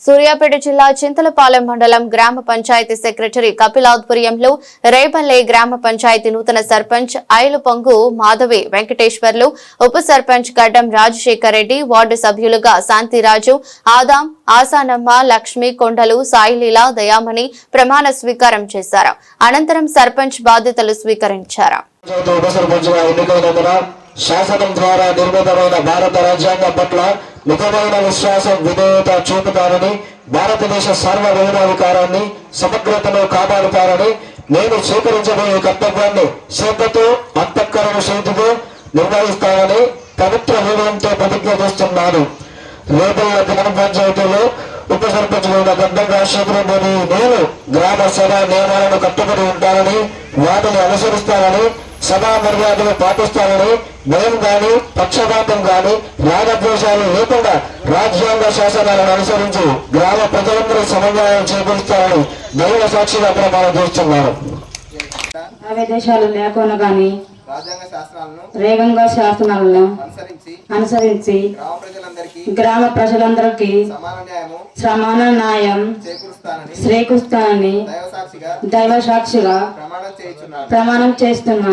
సూర్యాపేట జిల్లా చింతలపాలెం మండలం గ్రామ పంచాయతీ సెక్రటరీ కపిలాధ్వర్యంలో రేపల్లె గ్రామ పంచాయతీ నూతన సర్పంచ్ ఐలుపొంగు మాధవి వెంకటేశ్వర్లు, ఉప సర్పంచ్ గడ్డం రాజశేఖర్ రెడ్డి, వార్డు సభ్యులుగా శాంతిరాజు, ఆదాం, ఆసానమ్మ, లక్ష్మి, కొండలు, సాయిలీల, దయామణి ప్రమాణ స్వీకారం చేశారు. అనంతరం సర్పంచ్ బాధ్యతలు స్వీకరించారు. శాసనం ద్వారా నిర్మితమైన భారత రాజ్యాంగం పట్ల నిజమైన విశ్వాసం, విధేయత చూపుతారని, భారతదేశ సార్వభౌమాధికారాన్ని, సమగ్రతను కాపాడుతారని, నేను స్వీకరించబోయే కర్తవ్యాన్ని శ్రద్ధతో, అంతఃకరణ శక్తితో నిర్వహిస్తానని పవిత్ర హృదయంతో ప్రతిజ్ఞ చేస్తున్నాను. రేపల్ల గ్రామ పంచాయతీలో ఉప సర్పంచులైన గడ్డం రాజశేఖర్ రెడ్డి నేను గ్రామ సభ నియమాలను కట్టుబడి ఉంటానని, వాటిని అనుసరిస్తానని, సభా మర్యాదలు పాటిస్తానని, భయం గాని, పక్షపాతం గాని, రాగద్వేషాలు లేకుండా రాజ్యాంగ శాసనాలను అనుసరించి గ్రామ ప్రజలందరూ సమన్వయం చేకూరుస్తారని దైవ సాక్షిగా ప్రమాణం చేస్తున్నారు. ఆదేశాలు లేకుండా గాని రేగంగా శాసనాలను అనుసరించి గ్రామ ప్రజలందరికీ సమాన న్యాయం చేకూరుస్తానని దైవ సాక్షిగా ప్రమాణం చేస్తున్నాను.